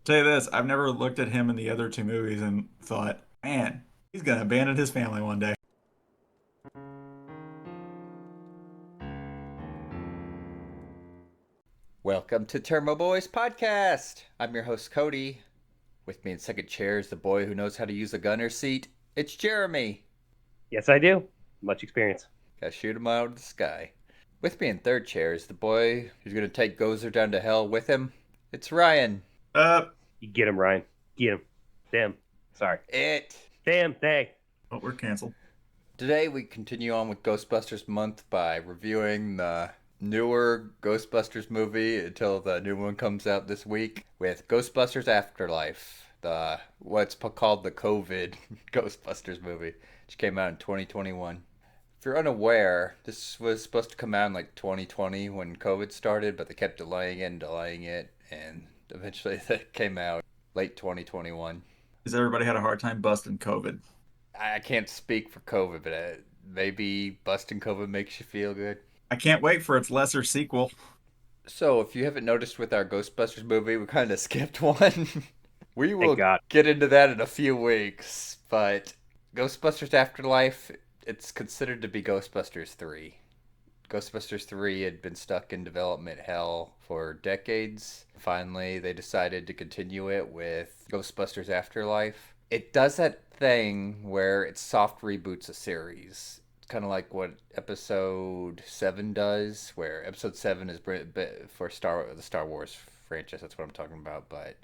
Tell you this, I've never looked at him in the other two movies and thought, man, he's gonna abandon his family one day. Welcome to Termo Boys Podcast. I'm your host, Cody. With me in second chair is the boy who knows how to use a gunner seat. It's Jeremy. Yes, I do. Much experience. Gotta shoot him out of the sky. With me in third chair is the boy who's gonna take Gozer down to hell with him. It's Ryan. Uh, You get him, Ryan. Get him. Damn. Sorry. It. Damn. Dang. oh, we're canceled. Today we continue on with Ghostbusters month by reviewing the newer Ghostbusters movie until the new one comes out this week with Ghostbusters Afterlife, the what's called the COVID Ghostbusters movie, which came out in 2021. If you're unaware, this was supposed to come out in like 2020 when COVID started, but they kept delaying it and delaying it, and eventually it came out late 2021. Because everybody had a hard time busting COVID. I can't speak for COVID, but maybe busting COVID makes you feel good. I can't wait for its lesser sequel. So, if you haven't noticed with our Ghostbusters movie, we kind of skipped one. We will Thank God. get into that in a few weeks, but Ghostbusters Afterlife, it's considered to be Ghostbusters 3. Ghostbusters 3 had been stuck in development hell for decades. Finally, they decided to continue it with Ghostbusters Afterlife. It does that thing where it soft reboots a series. It's kind of like what Episode 7 does, where Episode 7 is for the Star Wars franchise. That's what I'm talking about. But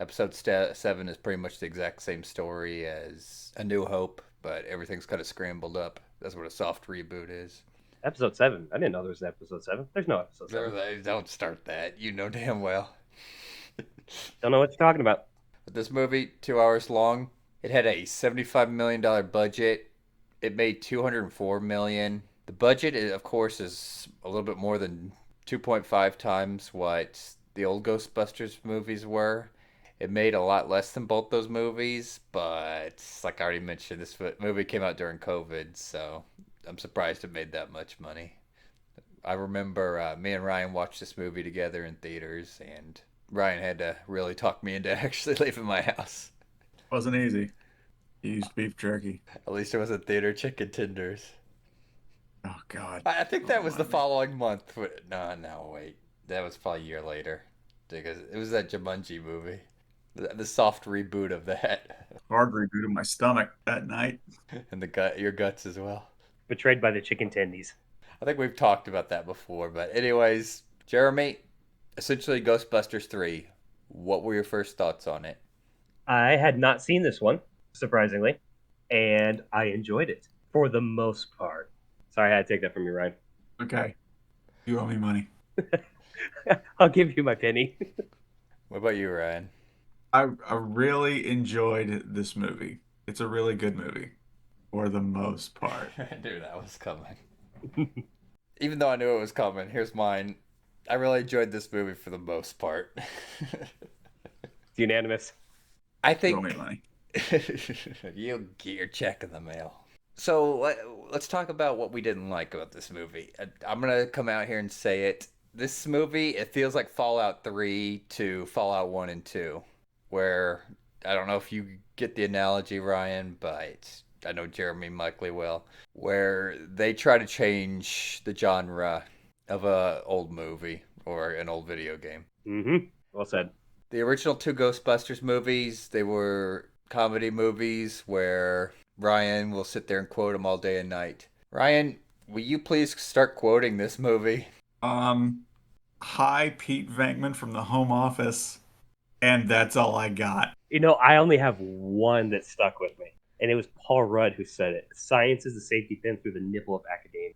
Episode 7 is pretty much the exact same story as A New Hope, but everything's kind of scrambled up. That's what a soft reboot is. Episode 7. I didn't know there was an episode 7. There's no episode 7. Don't start that. You know damn well. Don't know what you're talking about. But this movie, 2 hours long, it had a $75 million budget. It made $204 million. The budget, of course, is a little bit more than 2.5 times what the old Ghostbusters movies were. It made a lot less than both those movies, but like I already mentioned, this movie came out during COVID, so I'm surprised it made that much money. I remember me and Ryan watched this movie together in theaters, and Ryan had to really talk me into actually leaving my house. Wasn't easy. He used beef jerky. At least it wasn't theater chicken tenders. Oh, God. I think that Oh, was the my. following month. No, wait. That was probably a year later. Because it was that Jumanji movie. The soft reboot of that. Hard reboot of my stomach that night. And your guts as well. Betrayed by the chicken tendies. I think we've talked about that before. But anyways, Jeremy, essentially Ghostbusters 3. What were your first thoughts on it? I had not seen this one, surprisingly, and I enjoyed it for the most part. Sorry, I had to take that from you, Ryan. Okay. You owe me money. I'll give you my penny. What about you, Ryan? I really enjoyed this movie. It's a really good movie. For the most part. I knew that was coming. Even though I knew it was coming, here's mine. I really enjoyed this movie for the most part. It's unanimous. I You owe think me money. you'll get your check in the mail. So let's talk about what we didn't like about this movie. I'm gonna come out here and say it. This movie, it feels like Fallout 3 to Fallout 1 and 2, where I don't know if you get the analogy, Ryan, but I know Jeremy likely will, where they try to change the genre of a old movie or an old video game. Mm-hmm. Well said. The original two Ghostbusters movies, they were comedy movies where Ryan will sit there and quote them all day and night. Ryan, will you please start quoting this movie? Hi, Pete Venkman from the Home Office. And that's all I got. You know, I only have one that stuck with me, and it was Paul Rudd who said it. Science is the safety pin through the nipple of academia.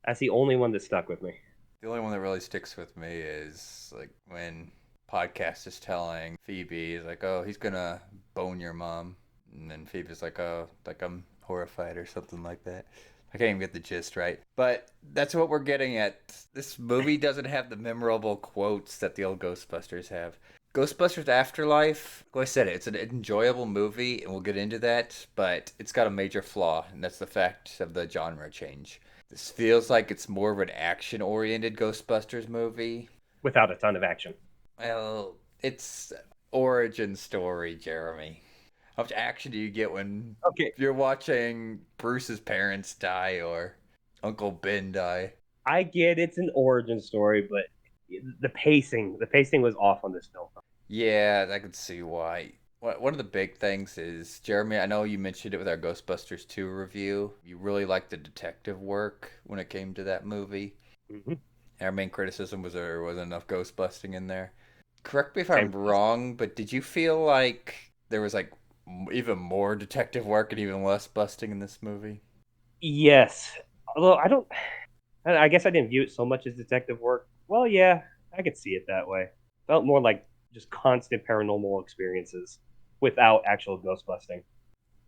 That's the only one that stuck with me. The only one that really sticks with me is like when Podcast is telling Phoebe, he's like, oh, he's gonna bone your mom. And then Phoebe's like, oh, like I'm horrified or something like that. I can't even get the gist right. But that's what we're getting at. This movie doesn't have the memorable quotes that the old Ghostbusters have. Ghostbusters Afterlife, like I said, it's an enjoyable movie, and we'll get into that, but it's got a major flaw, and that's the fact of the genre change. This feels like it's more of an action-oriented Ghostbusters movie. Without a ton of action. Well, it's origin story, Jeremy. How much action do you get when Okay, you're watching Bruce's parents die or Uncle Ben die? I get it's an origin story, but the pacing was off on this film. Yeah, I could see why. One of the big things is, Jeremy, I know you mentioned it with our Ghostbusters 2 review. You really liked the detective work when it came to that movie. Mm-hmm. Our main criticism was there wasn't enough ghost busting in there. Correct me if Same I'm for this. wrong, but did you feel like there was like even more detective work and even less busting in this movie? Yes, although I guess I didn't view it so much as detective work. Well, yeah, I could see it that way. Felt more like just constant paranormal experiences without actual ghost busting.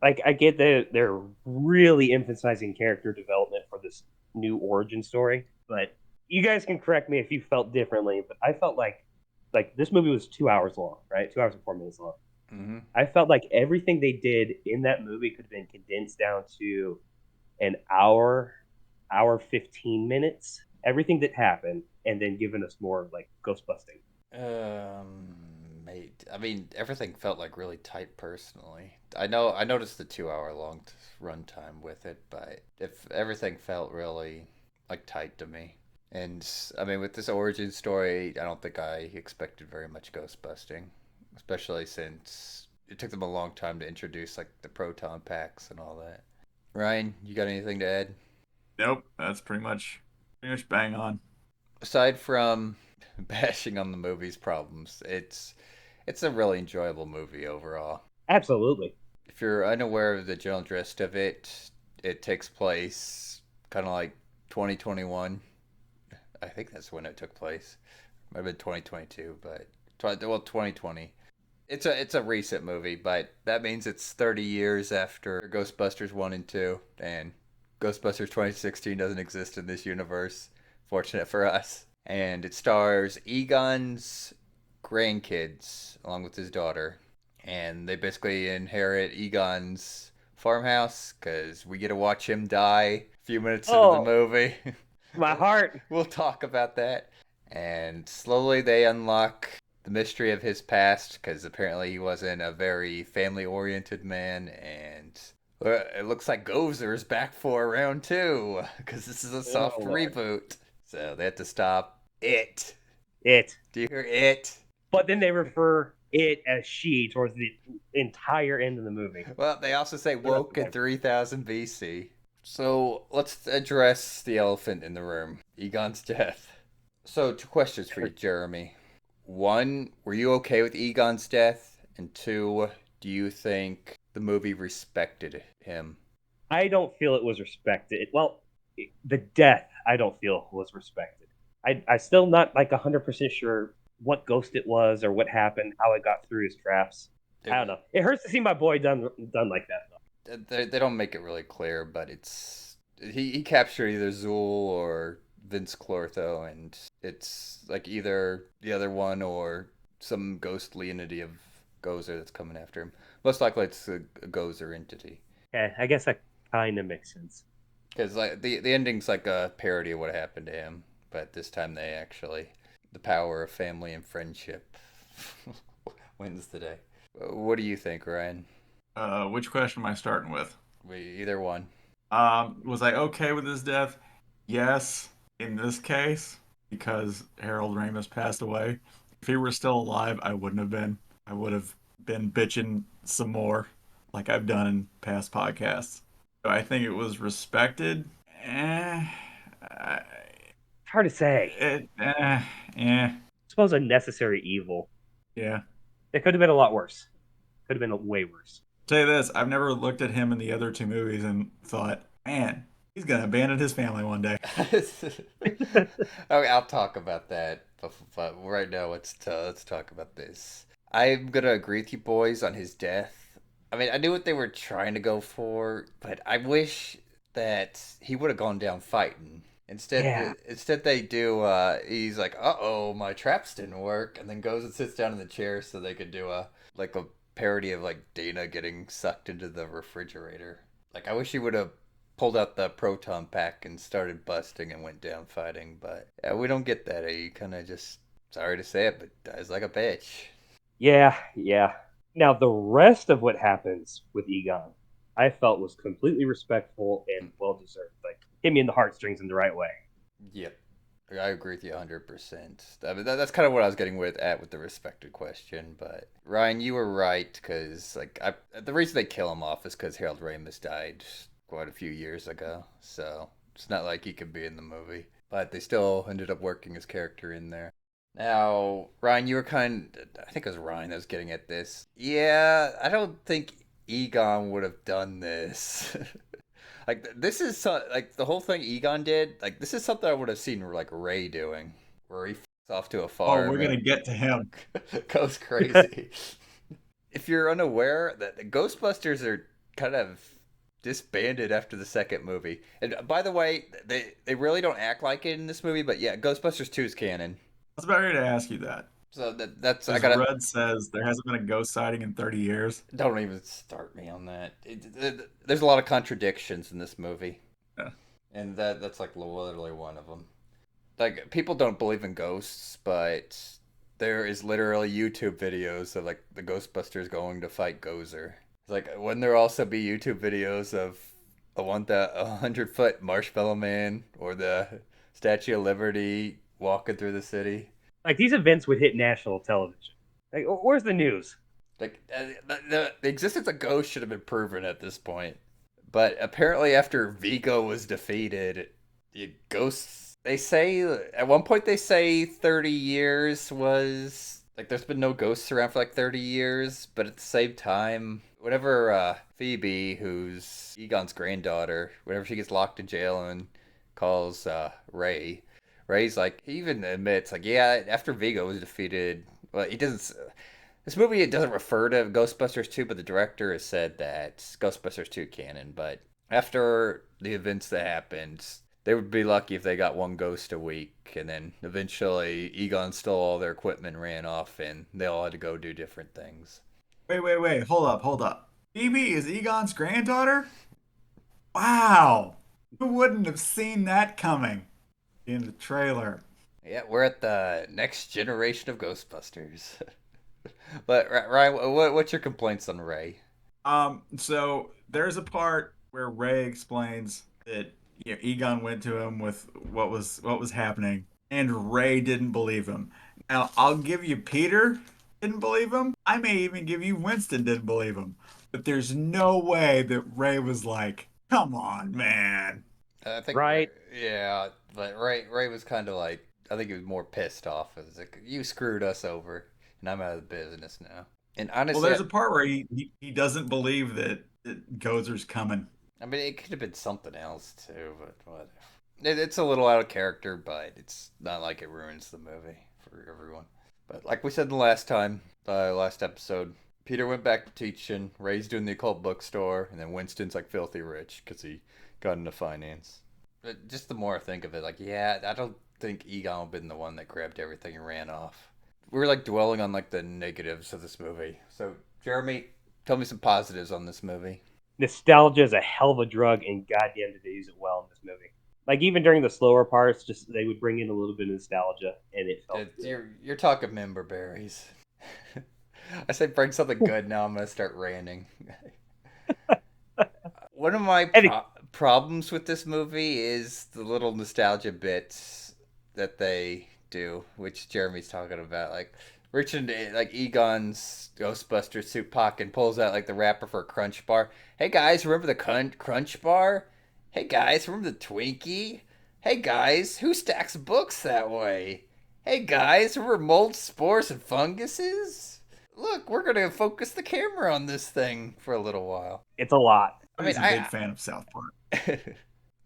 Like I get that they're really emphasizing character development for this new origin story, but you guys can correct me if you felt differently. But I felt like this movie was 2 hours long, right? 2 hours and 4 minutes long. Mm-hmm. I felt like everything they did in that movie could have been condensed down to an hour 15 minutes. Everything that happened, and then given us more like ghost busting. Mate, I mean, everything felt like really tight personally. I noticed the 2 hour long runtime with it, but if everything felt really like tight to me. And I mean, with this origin story, I don't think I expected very much ghost busting, especially since it took them a long time to introduce like the proton packs and all that. Ryan, you got anything to add? Nope, that's pretty much bang on. Aside from bashing on the movie's problems, it's a really enjoyable movie overall. Absolutely. If you're unaware of the general gist of it, it takes place kind of like 2021. I think that's when it took place. Might have been 2022, but 2020. It's a recent movie, but that means it's 30 years after Ghostbusters 1 and 2, and Ghostbusters 2016 doesn't exist in this universe. Fortunate for us. And it stars Egon's grandkids along with his daughter, and they basically inherit Egon's farmhouse because we get to watch him die a few minutes into the Oh, movie. my we'll, heart. we'll talk about that. And slowly they unlock the mystery of his past because apparently he wasn't a very family oriented man, and it looks like Gozer is back for round two because this is a Oh soft Lord. reboot. So they have to stop it. It. Do you hear it? But then they refer it as she towards the entire end of the movie. Well, they also say The rest of woke the in time. 3000 BC. So let's address the elephant in the room, Egon's death. So, two questions for you, Jeremy. One, were you okay with Egon's death? And two, do you think the movie respected him? I don't feel it was respected. Well, the death I don't feel was respected. I still not like 100% sure what ghost it was or what happened, how it got through his traps. I don't It, know. It hurts to see my boy done like that though. they don't make it really clear, but it's he captured either Zool or Vince Clortho, and it's like either the other one or some ghostly entity of Gozer that's coming after him. Most likely, it's a Gozer entity. Yeah, I guess that kind of makes sense. Because like the ending's like a parody of what happened to him, but this time they actually the power of family and friendship wins the day. What do you think, Ryan? Which question am I starting with? Either one. Was I okay with his death? Yes, in this case, because Harold Ramis passed away. If he were still alive, I wouldn't have been. I would have been bitching some more, like I've done in past podcasts. Do I think it was respected? Eh, I- It's hard to say. it, eh, I suppose a necessary evil. yeah. It could have been a lot worse. Could have been way worse. Say this, I've never looked at him in the other two movies and thought, man, he's gonna abandon his family one day. Okay, I'll talk about that, but right now let's talk about this. I'm gonna agree with you boys on his death. I mean, I knew what they were trying to go for, but I wish that he would have gone down fighting. Yeah. Instead they do. He's like, "Uh oh, my traps didn't work," and then goes and sits down in the chair so they could do a parody of like Dana getting sucked into the refrigerator. Like, I wish he would have pulled out the proton pack and started busting and went down fighting, but yeah, we don't get that. He kind of just, sorry to say it, but dies like a bitch. Yeah, yeah. Now the rest of what happens with Egon, I felt was completely respectful and well deserved. Like hit me in the heartstrings in the right way. Yep. I agree with you 100%. I mean, that's kind of what I was getting with the respected question. But Ryan, you were right because the reason they kill him off is because Harold Ramis died quite a few years ago. So it's not like he could be in the movie. But they still ended up working his character in there. Now, Ryan, you were I think it was Ryan that was getting at this. Yeah, I don't think Egon would have done this. Like this is like the whole thing Egon did. Like this is something I would have seen like Ray doing, where he off to a Oh, farm we're gonna and get to him. goes crazy. If you're unaware, that the Ghostbusters are kind of disbanded after the second movie. And by the way, they really don't act like it in this movie, but yeah, Ghostbusters 2 is canon. I was about ready to ask you that. So that's I Because gotta Red says there hasn't been a ghost sighting in 30 years. don't even start me on that. There's a lot of contradictions in this movie, Yeah. and that's like literally one of them. Like people don't believe in ghosts, but there is literally YouTube videos of like the Ghostbusters going to fight Gozer. It's like wouldn't there also be YouTube videos of a 100-foot marshmallow man or the Statue of Liberty walking through the city? Like these events would hit national television. Like where's the news? Like the existence of ghosts should have been proven at this point. But apparently, after Vigo was defeated, the ghosts. They say at one point they say 30 years was like there's been no ghosts around for like 30 years, but at the same time, whenever Phoebe, who's Egon's granddaughter, whenever she gets locked in jail and calls Ray's like he even admits like yeah after Vigo was defeated. Well, he doesn't. This movie it doesn't refer to Ghostbusters 2, but the director has said that Ghostbusters 2 canon. But after the events that happened, they would be lucky if they got one ghost a week, and then eventually Egon stole all their equipment, ran off, and they all had to go do different things. Wait. Hold up. Phoebe is Egon's granddaughter? Wow. Who wouldn't have seen that coming in the trailer? Yeah, we're at the next generation of Ghostbusters. But Ryan, what's your complaints on Ray? So there's a part where Ray explains that Egon went to him with what was happening, and Ray didn't believe him. Now I'll give you Peter didn't believe him. I may even give you Winston didn't believe him. But there's no way that Ray was like, "Come on, man." I think, Right? yeah, but Ray was kind of like, I think he was more pissed off. It was like, you screwed us over, and I'm out of the business now. And Well, honestly, there's a part where he doesn't believe that Gozer's coming. I mean, it could have been something else too, but whatever. It's a little out of character, but it's not like it ruins the movie for everyone. But like we said the last episode, Peter went back to teaching. Ray's doing the occult bookstore, and then Winston's like filthy rich because he got into finance. But just the more I think of it, like yeah, I don't think Egon would have been the one that grabbed everything and ran off. We were like dwelling on like the negatives of this movie. So Jeremy, tell me some positives on this movie. Nostalgia is a hell of a drug, and goddamn did they use it well in this movie. Like even during the slower parts, just they would bring in a little bit of nostalgia, and it felt good. You're talking member berries. I said bring something good. Now I'm gonna start ranting. One of my problems with this movie is the little nostalgia bits that they do, which Jeremy's talking about. Like Richard, like Egon's Ghostbusters suit pocket and pulls out like the wrapper for a Crunch Bar. Hey guys, remember the Crunch Bar? Hey guys, remember the Twinkie? Hey guys, who stacks books that way? Hey guys, remember mold, spores, and funguses? Look, we're gonna focus the camera on this thing for a little while. It's a lot. I He's mean, a big fan of South Park.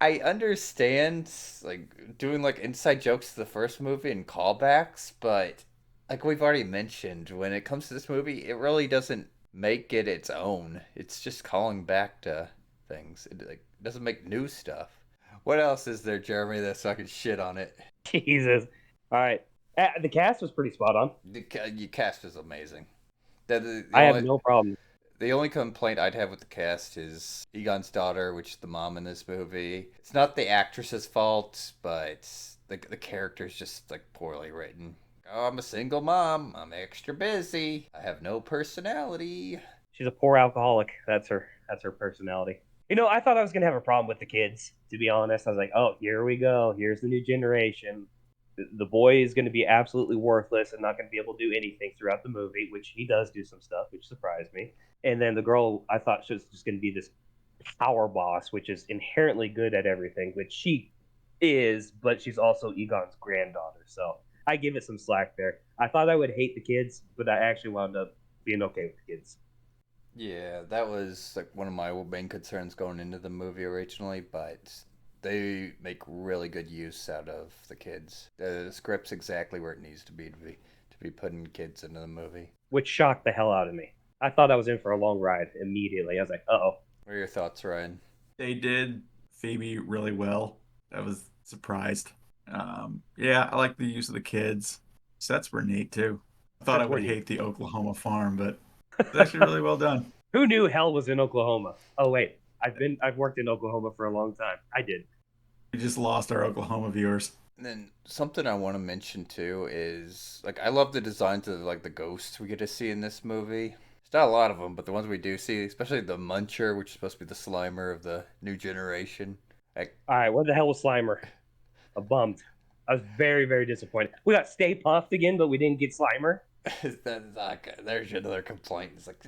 I understand like doing like inside jokes to the first movie and callbacks, but like we've already mentioned, when it comes to this movie, it really doesn't make it its own. It's just calling back to things. It like doesn't make new stuff. What else is there, Jeremy, that's so I can shit on it? Jesus. All right. The cast was pretty spot on. Your cast is amazing. I have no problem. The only complaint I'd have with the cast is Egon's daughter, which is the mom in this movie. It's not the actress's fault, but the character's just like poorly written. Oh, I'm a single mom. I'm extra busy. I have no personality. She's a poor alcoholic. That's her. That's her personality. I thought I was gonna have a problem with the kids. To be honest, I was like, oh, here we go. Here's the new generation. The boy is going to be absolutely worthless and not going to be able to do anything throughout the movie, which he does do some stuff, which surprised me. And then the girl, I thought she was just going to be this power boss, which is inherently good at everything, which she is, but she's also Egon's granddaughter. So I give it some slack there. I thought I would hate the kids, but I actually wound up being okay with the kids. Yeah, that was like one of my main concerns going into the movie originally, but they make really good use out of the kids. The script's exactly where it needs to be putting kids into the movie. Which shocked the hell out of me. I thought I was in for a long ride immediately. I was like, oh. What are your thoughts, Ryan? They did Phoebe really well. I was surprised. Yeah, I like the use of the kids. Sets were neat too. I thought I would hate the Oklahoma farm, but it's actually really well done. Who knew hell was in Oklahoma? Oh wait, I've worked in Oklahoma for a long time. I did. We just lost our Oklahoma viewers. And then something I want to mention too is like I love the designs of like the ghosts we get to see in this movie. It's not a lot of them, but the ones we do see, especially the Muncher, which is supposed to be the Slimer of the new generation. Like, all right, what the hell was Slimer? I'm bummed. I was very, very disappointed. We got Stay Puffed again, but we didn't get Slimer. There's another complaint. It's like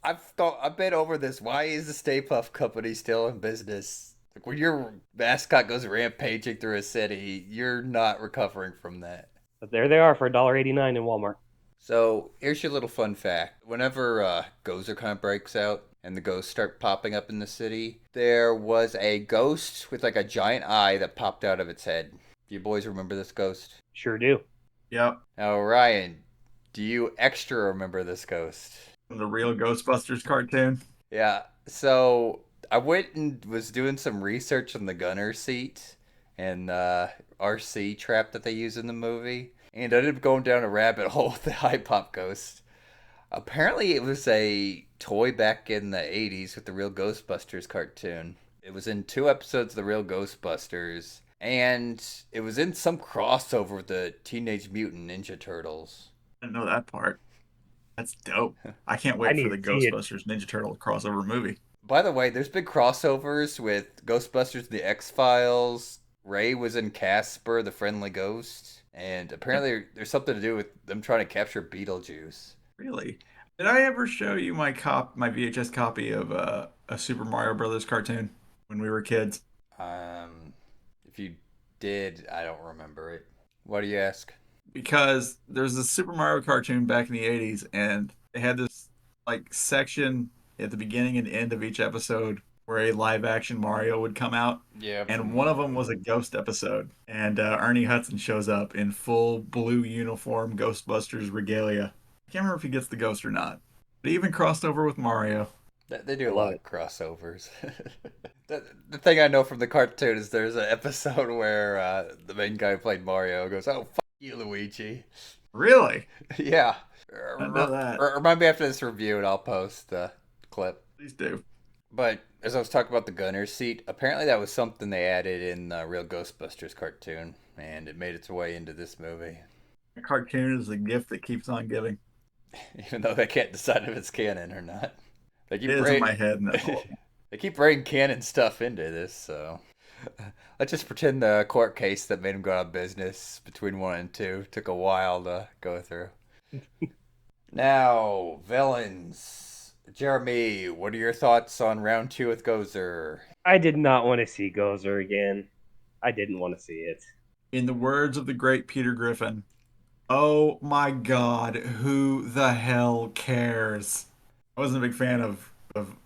I've been over this. Why is the Stay Puft Company still in business? Like when your mascot goes rampaging through a city, you're not recovering from that. But there they are for $1.89 in Walmart. So here's your little fun fact. Whenever Gozer kind of breaks out and the ghosts start popping up in the city, there was a ghost with like a giant eye that popped out of its head. Do you boys remember this ghost? Sure do. Yep. Now, Ryan, do you extra remember this ghost? From the real Ghostbusters cartoon? Yeah, so I went and was doing some research on the gunner seat and RC trap that they use in the movie. And I ended up going down a rabbit hole with the High Pop Ghost. Apparently it was a toy back in the 80s with the real Ghostbusters cartoon. It was in 2 episodes of the real Ghostbusters. And it was in some crossover with the Teenage Mutant Ninja Turtles. I didn't know that part. That's dope. I can't wait for the Ghostbusters Ninja Turtle crossover movie. By the way, there's been crossovers with Ghostbusters and the X-Files. Ray was in Casper, the Friendly Ghost. And apparently there's something to do with them trying to capture Beetlejuice. Really? Did I ever show you my VHS copy of a Super Mario Brothers cartoon when we were kids? If you did, I don't remember it. Why do you ask? Because there's a Super Mario cartoon back in the 80s, and they had this like section at the beginning and end of each episode where a live action Mario would come out. Yeah. And one of them was a ghost episode. And Ernie Hudson shows up in full blue uniform Ghostbusters regalia. I can't remember if he gets the ghost or not. But he even crossed over with Mario. They do a lot of crossovers. The thing I know from the cartoon is there's an episode where the main guy who played Mario goes, "Oh, fuck you, Luigi." Really? Yeah. I know that. Remind me after this review and I'll post the clip. Please do. But as I was talking about the gunner's seat, apparently that was something they added in the real Ghostbusters cartoon, and it made its way into this movie. A cartoon is a gift that keeps on giving. Even though they can't decide if it's canon or not. They keep it is in my head. They keep bringing canon stuff into this, so... Let's just pretend the court case that made him go out of business between 1 and 2 took a while to go through. Now, villains. Jeremy, what are your thoughts on round 2 with Gozer? I did not want to see Gozer again. I didn't want to see it. In the words of the great Peter Griffin, oh my god, who the hell cares? I wasn't a big fan of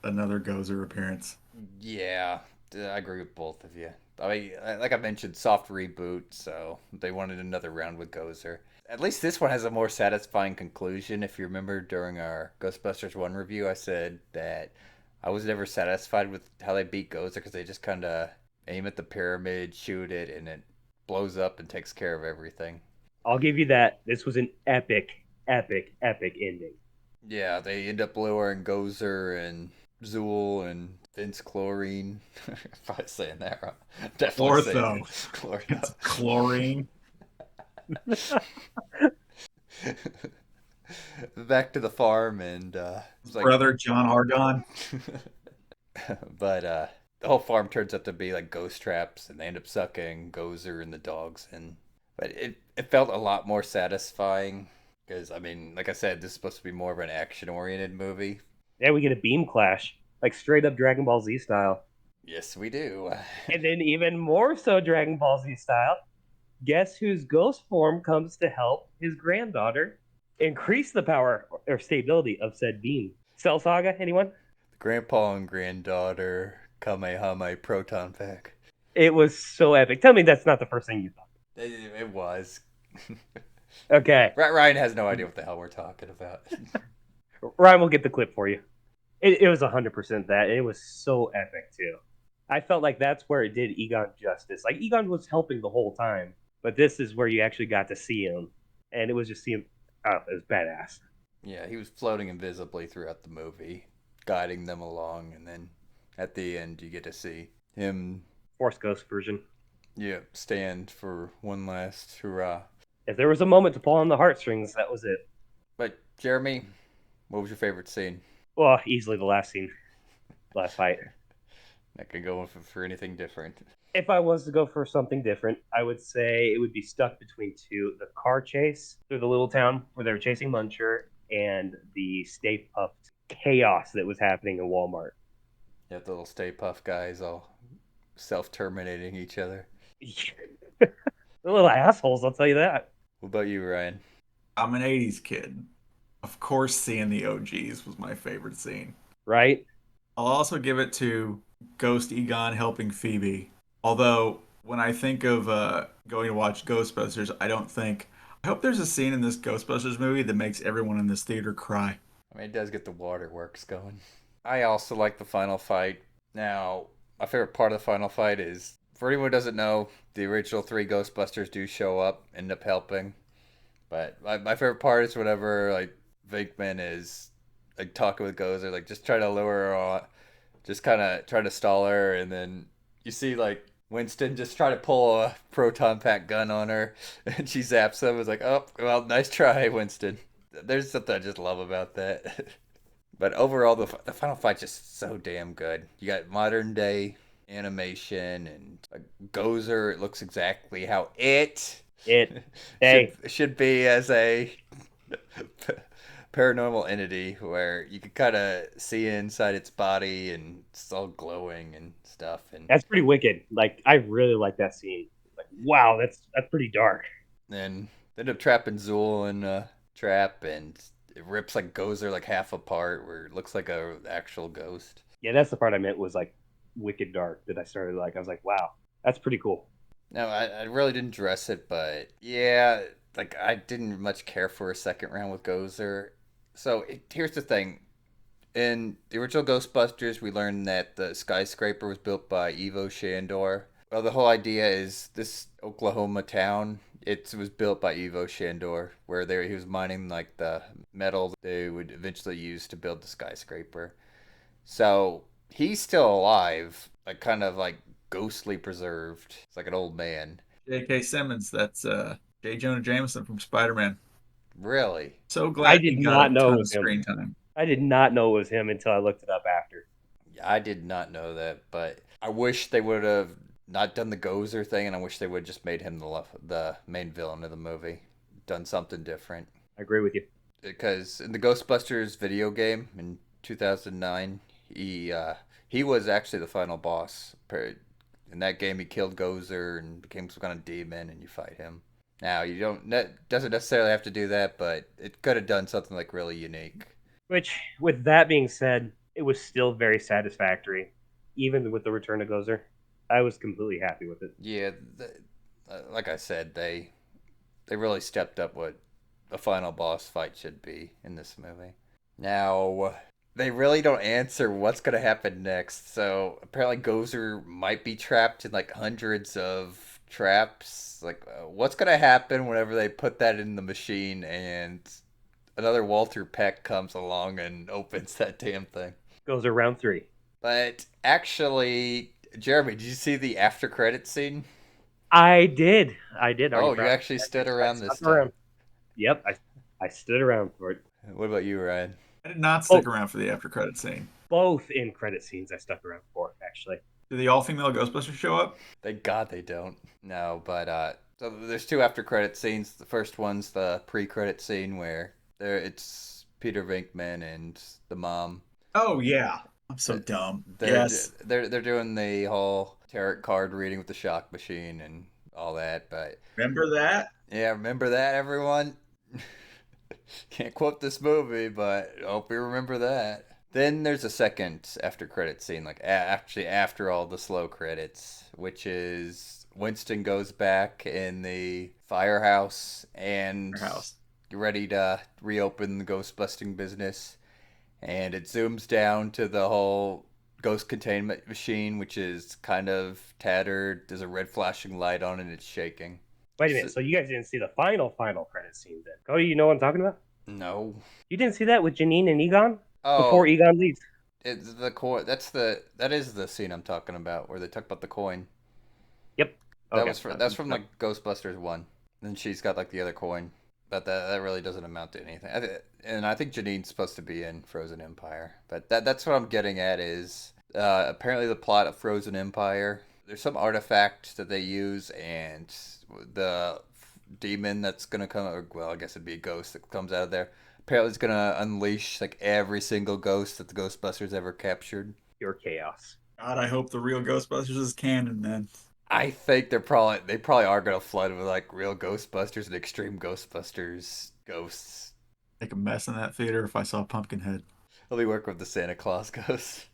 another Gozer appearance. Yeah, I agree with both of you. I mean, like I mentioned, soft reboot, so they wanted another round with Gozer. At least this one has a more satisfying conclusion. If you remember during our Ghostbusters 1 review, I said that I was never satisfied with how they beat Gozer because they just kind of aim at the pyramid, shoot it, and it blows up and takes care of everything. I'll give you that. This was an epic ending. Yeah, they end up lowering Gozer and Zuul and Vince Chlorine. If I was saying that wrong. Definitely Chlortho. Chlortho. It's chlorine. Back to the farm, and His it's like, brother John Argon. but the whole farm turns out to be like ghost traps, and they end up sucking Gozer and the dogs in. But it felt a lot more satisfying because I mean, like I said, this is supposed to be more of an action-oriented movie. Yeah, we get a beam clash, like straight up Dragon Ball Z style. Yes, we do. And then even more so Dragon Ball Z style, guess whose ghost form comes to help his granddaughter increase the power or stability of said beam? Cell Saga, anyone? Grandpa and granddaughter Kamehameha proton pack. It was so epic. Tell me that's not the first thing you thought. It was. Okay. Ryan has no idea what the hell we're talking about. Ryan will get the clip for you. It was 100% that. And it was so epic, too. I felt like that's where it did Egon justice. Like, Egon was helping the whole time, but this is where you actually got to see him. And it was just seeing, oh, it was badass. Yeah, he was floating invisibly throughout the movie, guiding them along, and then at the end you get to see him, Force Ghost version. yeah, stand for one last hurrah. If there was a moment to pull on the heartstrings, that was it. But Jeremy, what was your favorite scene? Well, easily the last scene, last fight. I could go for anything different. If I was to go for something different, I would say it would be stuck between two: the car chase through the little town where they were chasing Muncher, and the Stay Puft chaos that was happening in Walmart. You have the little Stay Puff guys all self-terminating each other. The little assholes, I'll tell you that. What about you, Ryan? I'm an 80s kid. Of course, seeing the OGs was my favorite scene. Right? I'll also give it to Ghost Egon helping Phoebe. Although, when I think of going to watch Ghostbusters, I don't think. I hope there's a scene in this Ghostbusters movie that makes everyone in this theater cry. I mean, it does get the waterworks going. I also like the final fight. Now, my favorite part of the final fight is, for anyone who doesn't know, the original three Ghostbusters do show up, end up helping. But my favorite part is whenever, like, Venkman is, like, talking with Gozer, like, just try to lure her on, just kind of try to stall her, and then you see, like, Winston just try to pull a proton pack gun on her, and she zaps him. It's like, oh, well, nice try, Winston. There's something I just love about that. But overall, the final fight's just so damn good. You got modern day animation and Gozer. It looks exactly how it Hey, should be as a paranormal entity, where you can kind of see inside its body and it's all glowing and stuff. And that's pretty wicked. Like, I really like that scene. Like, wow, that's pretty dark. then they end up trapping Zuul in a trap, and it rips like Gozer like half apart, where it looks like a actual ghost. Yeah, that's the part I meant was like wicked dark that I started like. I was like, wow, that's pretty cool. No, I really didn't dress it, but yeah, like I didn't much care for a second round with Gozer. So here's the thing. In the original Ghostbusters, we learned that the skyscraper was built by Ivo Shandor. Well, the whole idea is this Oklahoma town. It was built by Ivo Shandor, where he was mining like the metal they would eventually use to build the skyscraper. So he's still alive, like kind of like ghostly preserved. It's like an old man. J.K. Simmons, that's J. Jonah Jameson from Spider-Man. Really? So I glad did he got not a know ton it of was him. screen time. I did not know it was him until I looked it up after. I did not know that, but I wish they would have not done the Gozer thing, and I wish they would have just made him the main villain of the movie. Done something different. I agree with you. Because in the Ghostbusters video game in 2009, he was actually the final boss. In that game, he killed Gozer and became some kind of demon, and you fight him. Now you doesn't necessarily have to do that, but it could have done something like really unique. Which, with that being said, it was still very satisfactory, even with the return of Gozer. I was completely happy with it. Yeah, like I said, they really stepped up what a final boss fight should be in this movie. Now, they really don't answer what's going to happen next. So apparently Gozer might be trapped in like hundreds of traps. Like, what's going to happen whenever they put that in the machine and another Walter Peck comes along and opens that damn thing? Gozer round 3. But actually, Jeremy, did you see the after credit scene? I did. I did. Are you Oh, you proud? actually stood I around this stuck time. around. Yep, I stood around for it. What about you, Ryan? I did not stick Both, around for the after credit scene. both in credit scenes I stuck around for, actually. Did the all female Ghostbusters show up? Thank God they don't. No, but so there's two after credit scenes. The first one's the pre-credit scene where it's Peter Venkman and the mom. Oh yeah. I'm so dumb. They're Yes. they're doing the whole tarot card reading with the shock machine and all that. But Remember that? yeah, remember that, everyone. Can't quote this movie, but hope you remember that. Then there's a second after credit scene, like actually after all the slow credits, which is Winston goes back in the firehouse and Our house. ready to reopen the ghost busting business. And it zooms down to the whole ghost containment machine, which is kind of tattered. There's a red flashing light on it, and it's shaking. Wait a minute. So you guys didn't see the final credit scene then? Cody, you know what I'm talking about? No. You didn't see that with Janine and Egon before Oh, Egon leaves? it's the coin. That is the scene I'm talking about, where they talk about the coin. Yep. That Okay. was that's from like Ghostbusters 1. Then she's got like the other coin, but that really doesn't amount to anything. And I think Janine's supposed to be in Frozen Empire, but that's what I'm getting at is apparently the plot of Frozen Empire. There's some artifact that they use, and the demon that's gonna come. Or, well, I guess it'd be a ghost that comes out of there. Apparently, it's gonna unleash like every single ghost that the Ghostbusters ever captured. Pure chaos. God, I hope the real Ghostbusters is canon then. I think they probably are gonna flood with like real Ghostbusters and extreme Ghostbusters ghosts. Make a mess in that theater if I saw Pumpkinhead. They'll be working with the Santa Claus ghosts.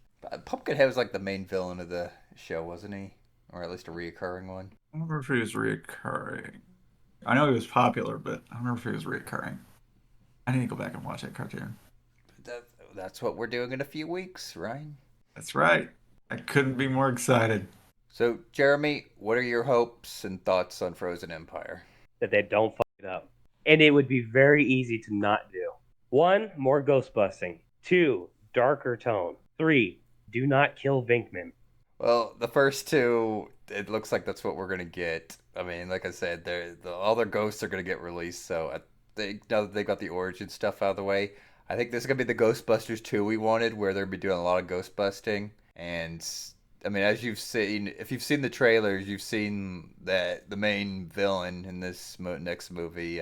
Pumpkinhead was like the main villain of the show, wasn't he? Or at least a reoccurring one. I don't remember if he was reoccurring. I know he was popular, but I don't remember if he was reoccurring. I need to go back and watch that cartoon. That, that's what we're doing in a few weeks, Ryan. That's right. I couldn't be more excited. So, Jeremy, what are your hopes and thoughts on Frozen Empire? That they don't fuck it up. And it would be very easy to not do. 1, more ghost busting. 2, darker tone. 3, do not kill Vinkman. Well, the first two, it looks like that's what we're gonna get. I mean, like I said, all their ghosts are gonna get released. So now that they got the origin stuff out of the way, I think this is gonna be the Ghostbusters 2 we wanted, where they'll be doing a lot of ghost busting. And I mean, as you've seen, if you've seen the trailers, you've seen that the main villain in this next movie,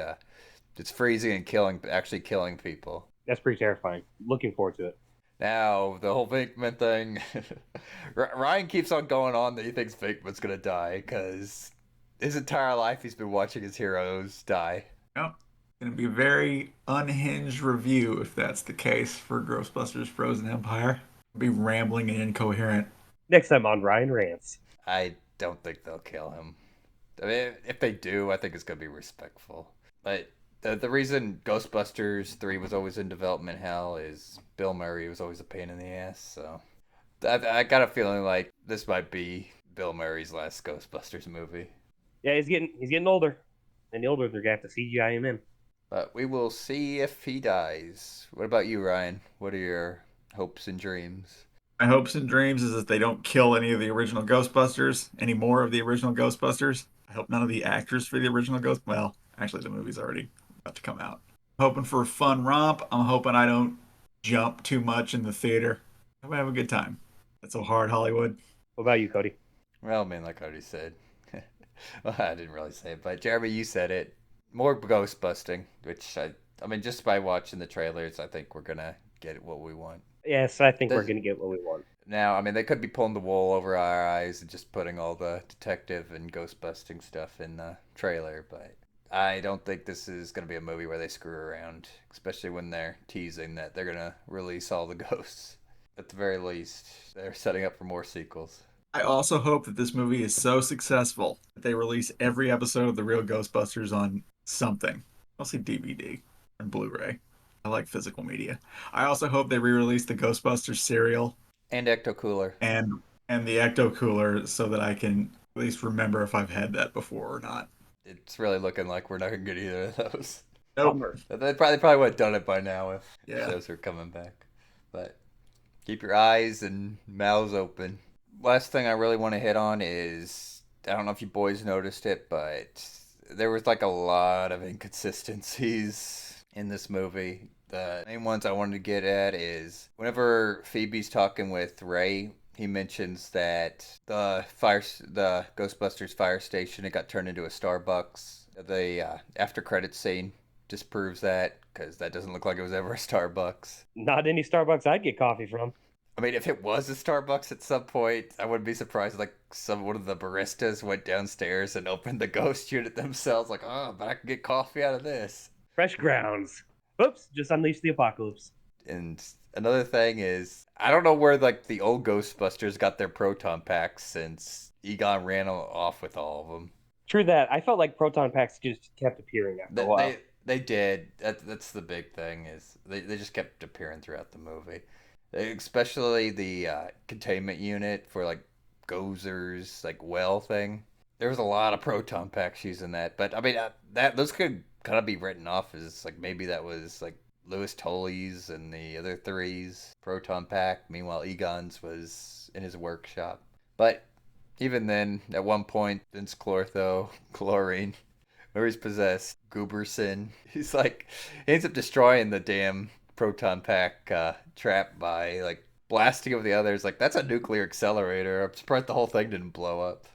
it's freezing and actually killing people. That's pretty terrifying. Looking forward to it. Now, the whole Venkman thing, Ryan keeps on going on that he thinks Venkman's gonna die because his entire life he's been watching his heroes die. Yep. Going to be a very unhinged review if that's the case for Ghostbusters Frozen Empire. Be rambling and incoherent. Next time on Ryan Rants. I don't think they'll kill him. I mean, if they do, I think it's gonna be respectful. But the reason Ghostbusters 3 was always in development hell is Bill Murray was always a pain in the ass. So I got a feeling like this might be Bill Murray's last Ghostbusters movie. Yeah, he's getting older. And the older they're gonna have to CGI him in. But we will see if he dies. What about you, Ryan? What are your hopes and dreams? My hopes and dreams is that they don't kill any of the original Ghostbusters, any more of the original Ghostbusters. I hope none of the actors for the original Well, actually, the movie's already about to come out. I'm hoping for a fun romp. I'm hoping I don't jump too much in the theater. I hope I have a good time. That's so hard, Hollywood. What about you, Cody? Well, I mean, like I already said. Well, I didn't really say it, but Jeremy, you said it. More ghost busting, which I mean, just by watching the trailers, I think we're gonna get what we want. Yes, I think we're gonna get what we want. Now, I mean, they could be pulling the wool over our eyes and just putting all the detective and ghost busting stuff in the trailer, but I don't think this is gonna be a movie where they screw around, especially when they're teasing that they're gonna release all the ghosts. At the very least, they're setting up for more sequels. I also hope that this movie is so successful that they release every episode of The Real Ghostbusters on something. Mostly DVD and Blu-ray. I like physical media. I also hope they re-release the Ghostbusters cereal And Ecto Cooler. and the Ecto Cooler so that I can at least remember if I've had that before or not. It's really looking like we're not gonna get either of those. Nope. They probably would have done it by now if Yeah. shows are coming back. But keep your eyes and mouths open. Last thing I really want to hit on is I don't know if you boys noticed it, but there was like a lot of inconsistencies in this movie. The main ones I wanted to get at is whenever Phoebe's talking with Ray, he mentions that the Ghostbusters fire station, it got turned into a Starbucks. The after credits scene disproves that because that doesn't look like it was ever a Starbucks. Not any Starbucks I'd get coffee from. I mean, if it was a Starbucks at some point, I wouldn't be surprised. Like one of the baristas went downstairs and opened the ghost unit themselves. Like, oh, but I can get coffee out of this. Fresh grounds. Oops, just unleashed the apocalypse. And another thing is, I don't know where like the old Ghostbusters got their proton packs since Egon ran off with all of them. True that. I felt like proton packs just kept appearing after a while. They did. That's the big thing is they just kept appearing throughout the movie. Especially the containment unit for like Gozer's like well thing. There was a lot of proton packs using that, but I mean those could kind of be written off as like maybe that was like Louis Tully's and the other three's proton pack. Meanwhile, Egon's was in his workshop. But even then, at one point, Vince Chlorine, where he's possessed, Gooberson, he ends up destroying the damn proton pack trap by like blasting of the others. Like, that's a nuclear accelerator. I'm surprised the whole thing didn't blow up.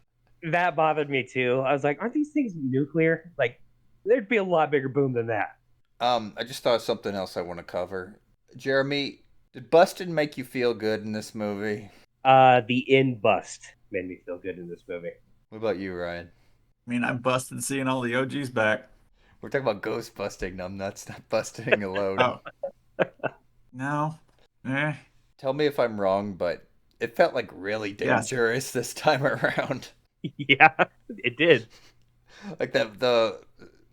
That bothered me too. I was like, aren't these things nuclear? Like, there'd be a lot bigger boom than that. I just thought of something else I want to cover. Jeremy, did busting make you feel good in this movie? The in-bust made me feel good in this movie. What about you, Ryan? I mean, I'm busted seeing all the OGs back. We're talking about ghost busting, numbnuts, not busting alone. Oh. No. Eh. Tell me if I'm wrong, but it felt like really dangerous this time around. Yeah, it did. Like the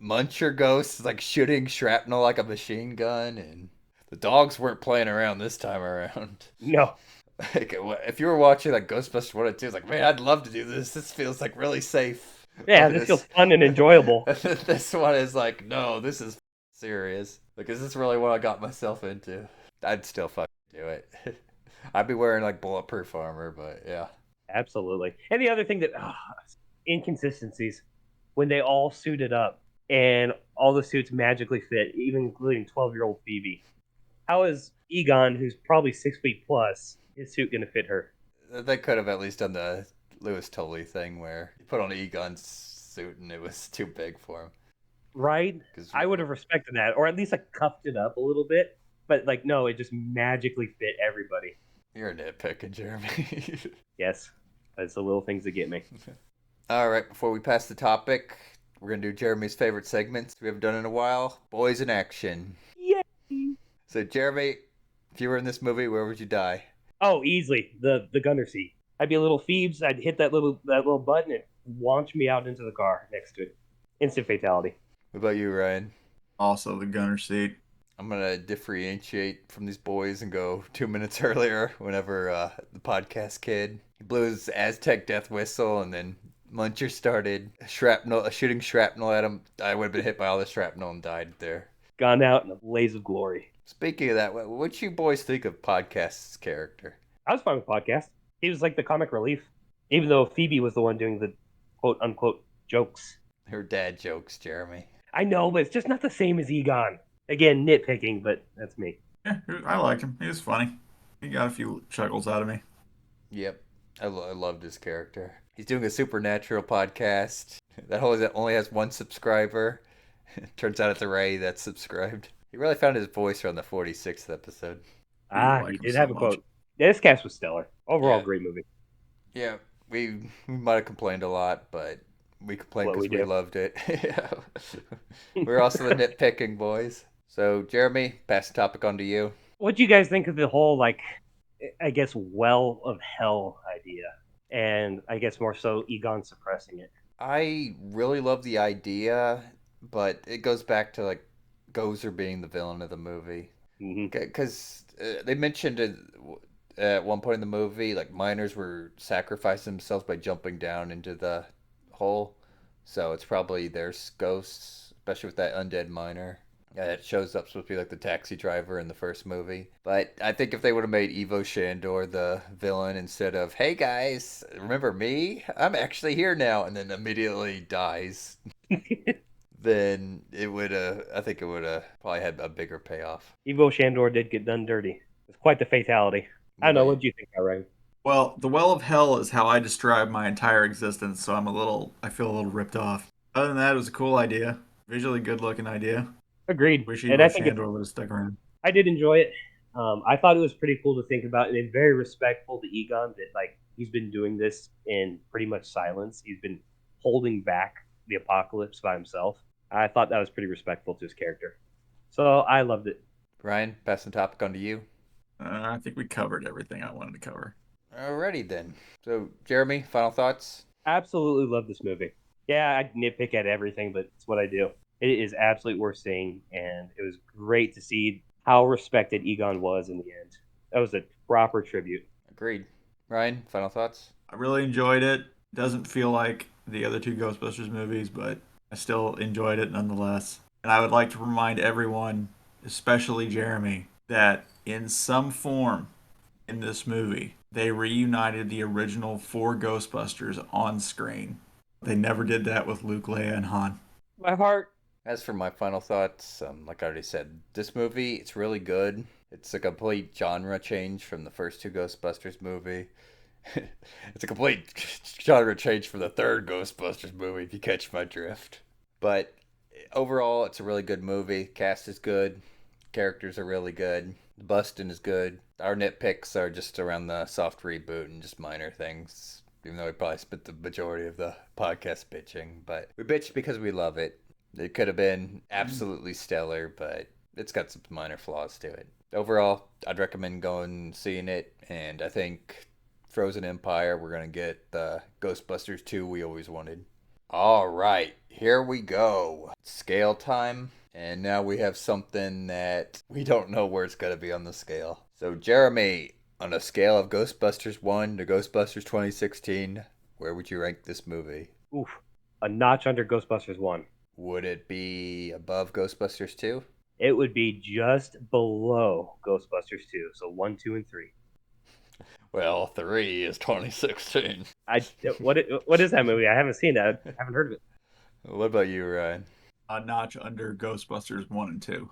Muncher ghost is like shooting shrapnel like a machine gun, and the dogs weren't playing around this time around. No. Like, if you were watching like Ghostbusters 1 and 2, it's like, man, I'd love to do this. This feels like really safe. Yeah, this feels fun and enjoyable. This one is like, no, this is serious. Like, is this really what I got myself into? I'd still fucking do it. I'd be wearing like bulletproof armor, but yeah. Absolutely. And the other thing that inconsistencies when they all suited up and all the suits magically fit, even including 12-year-old Phoebe. How is Egon, who's probably 6 feet plus, his suit going to fit her? They could have at least done the Louis Tully thing where he put on Egon's suit and it was too big for him. Right? I would have respected that, or at least like cuffed it up a little bit. But like, no, it just magically fit everybody. You're nitpicking, Jeremy. Yes, it's the little things that get me. All right, before we pass the topic, we're going to do Jeremy's favorite segments we haven't done in a while. Boys in action. Yay! So, Jeremy, if you were in this movie, where would you die? Oh, easily. The gunner seat. I'd be a little Phoebes. I'd hit that little button and launch me out into the car next to it. Instant fatality. What about you, Ryan? Also the gunner seat. I'm going to differentiate from these boys and go 2 minutes earlier whenever the podcast kid he blew his Aztec death whistle and then Muncher started shooting shrapnel at him. I would have been hit by all the shrapnel and died there. Gone out in a blaze of glory. Speaking of that, what you boys think of Podcast's character? I was fine with Podcast. He was like the comic relief, even though Phoebe was the one doing the quote-unquote jokes. Her dad jokes, Jeremy. I know, but it's just not the same as Egon. Again, nitpicking, but that's me. Yeah, I like him. He was funny. He got a few chuckles out of me. Yep. I loved his character. He's doing a supernatural podcast that only has 1 subscriber. Turns out it's a Ray that's subscribed. He really found his voice around the 46th episode. He did have a quote. Yeah, this cast was stellar. Overall, great movie. Yeah, we might have complained a lot, but we complained because we loved it. We're also the nitpicking boys. So, Jeremy, pass the topic on to you. What do you guys think of the whole, like, I guess, well of hell idea? And I guess more so Egon suppressing it. I really love the idea, but it goes back to, like, Gozer being the villain of the movie. Because they mentioned it at one point in the movie, like, miners were sacrificing themselves by jumping down into the hole. So it's probably their ghosts, especially with that undead miner. It shows up supposed to be like the taxi driver in the first movie. But I think if they would have made Ivo Shandor the villain instead of, hey guys, remember me? I'm actually here now, and then immediately dies, then it would have, I think it would have probably had a bigger payoff. Evo Shandor did get done dirty. It's quite the fatality. I don't know. What do you think, Ryan? Well, the Well of Hell is how I describe my entire existence, so I feel a little ripped off. Other than that, it was a cool idea. Visually good looking idea. Agreed. Wish And I Evo think Shandor would have stuck around. I did enjoy it. I thought it was pretty cool to think about, and very respectful to Egon that like he's been doing this in pretty much silence. He's been holding back the apocalypse by himself. I thought that was pretty respectful to his character. So I loved it. Ryan, passing the topic on to you. I think we covered everything I wanted to cover. Alrighty then. So, Jeremy, final thoughts? Absolutely love this movie. Yeah, I nitpick at everything, but it's what I do. It is absolutely worth seeing, and it was great to see how respected Egon was in the end. That was a proper tribute. Agreed. Ryan, final thoughts? I really enjoyed it. Doesn't feel like the other two Ghostbusters movies, but I still enjoyed it nonetheless. And I would like to remind everyone, especially Jeremy, that in some form in this movie, they reunited the original four Ghostbusters on screen. They never did that with Luke, Leia, and Han. My heart. As for my final thoughts, like I already said, this movie, it's really good. It's a complete genre change from the first two Ghostbusters movie. It's a complete genre change from the third Ghostbusters movie, if you catch my drift. But overall, it's a really good movie. Cast is good. Characters are really good. The busting is good. Our nitpicks are just around the soft reboot and just minor things. Even though we probably spent the majority of the podcast bitching. But we bitched because we love it. It could have been absolutely stellar, but it's got some minor flaws to it. Overall, I'd recommend going and seeing it. And I think Frozen Empire, we're going to get the Ghostbusters 2 we always wanted. All right, here we go. Scale time. And now we have something that we don't know where it's going to be on the scale. So, Jeremy, on a scale of Ghostbusters 1 to Ghostbusters 2016, where would you rank this movie? Oof. A notch under Ghostbusters 1. Would it be above Ghostbusters 2? It would be just below Ghostbusters 2. So 1, 2, and 3. Well, 3 is 2016. What is that movie? I haven't seen that. I haven't heard of it. What about you, Ryan? A notch under Ghostbusters 1 and 2.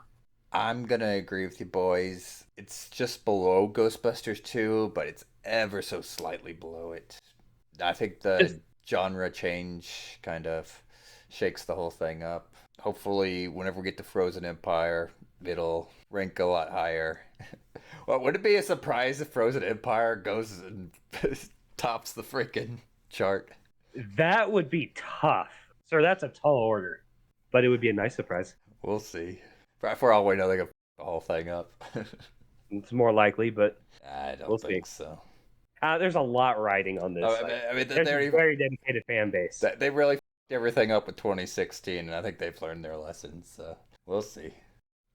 I'm going to agree with you, boys. It's just below Ghostbusters 2, but it's ever so slightly below it. I think the genre change kind of shakes the whole thing up. Hopefully, whenever we get to Frozen Empire, it'll rank a lot higher. Well, would it be a surprise if Frozen Empire goes and tops the freaking chart? That would be tough. Sir, that's a tall order. But it would be a nice surprise. We'll see. For all we know, they could the whole thing up. It's more likely, but I don't we'll think see. so. There's a lot riding on this. There's a very dedicated fan base. They really f***ed everything up with 2016, and I think they've learned their lessons. So we'll see.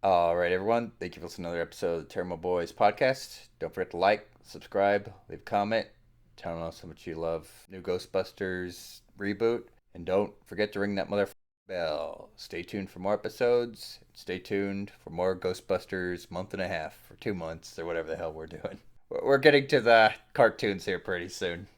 All right, everyone. Thank you for listening to another episode of the Tairimo Boys podcast. Don't forget to like, subscribe, leave a comment, tell us how much you love new Ghostbusters reboot, and don't forget to ring that motherfucking bell. Stay tuned for more episodes. Stay tuned for more Ghostbusters month and a half or 2 months or whatever the hell we're doing. We're getting to the cartoons here pretty soon.